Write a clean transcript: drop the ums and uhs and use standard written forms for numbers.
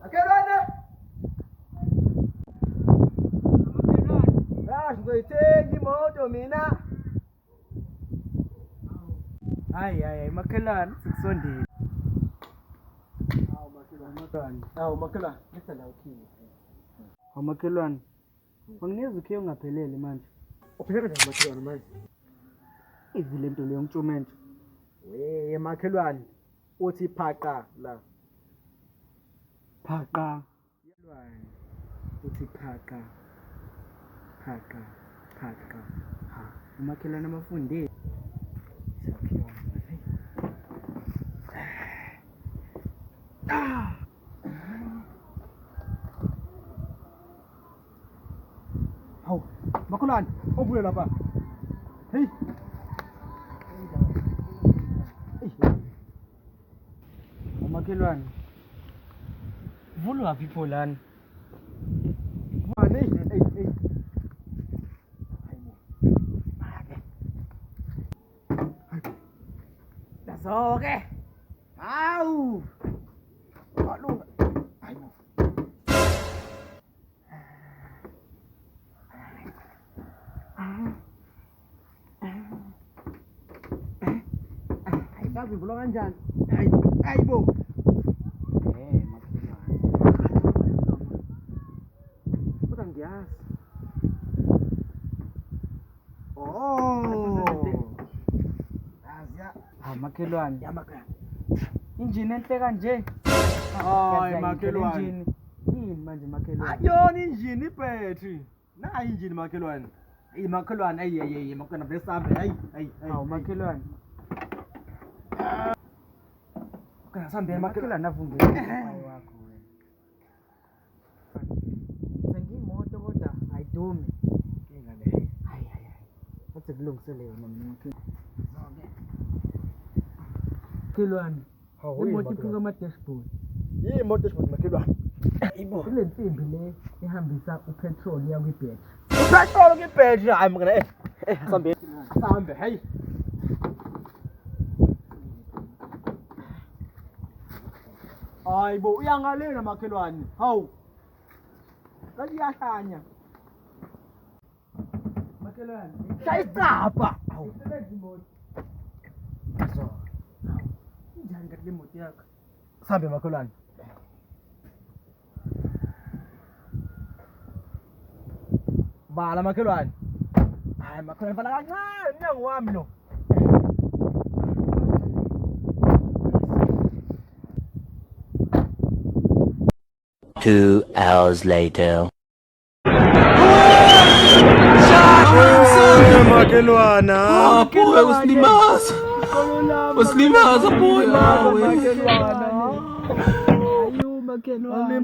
Makhelwane. Ngizoyithenga imoto mina. Hayi makhelwane sikusondele. Makhelwane. Letha la ukhini. Makhelwane. Anginezi ukhe ungaphelele manje. Upheka njani makhelwane manje? Ivile into leyo ngitshumente. Makhelwane. Uthi phaqa la. Phaqa. Uthi phaqa. Ha, umakhelwane abafundi. Hawu, makhelwane, ovule lapha. Hey. Umakhelwane. Vula waphi pholani? Hey. Dasoke. Hawu. Walunga. Hayibo. Ayisazi ivulwa kanjani? Hayibo. Makhelwane. Kodwa ngiyazi. Makhelwane. Yamakhelwane. Injini enhle kanje. Hayi makhelwane. Injini. Yini manje makhelwane? Ayona injini ibhetri. Nayi injini makhelwane. Makhelwane makhelwane besambe. Hayi. Makhelwane. Kana sambe Makhelwane avungele umoya wakho wena. Sengimoto kodwa ayidumi. Ingale. Hayi. Wathi kulungisele yona mina makhelwane. Makhelwane. Imoto iphuka ama-dashboard. Imoto esibona makhelwane. Hayibo. Kule nsimbi le ehambisa upetrol ya kwibhetri. Upetrol kwibhetri. Hayi mngane. Sambe. Hayi. Hayibo uyangalena makhelwane. Hawu. Kaliyahlanya. Makhelwane. Shayisapha. Hawu. Isebenza imoto. So. Injani kanti le moto yakho? Sambe makhelwane. Bala makhelwane. Hayi makhelwane fana kancane nangu wami lo. 2 hours later. Makhelwana. Boy, uslimaza boy. Ayu makhelwane.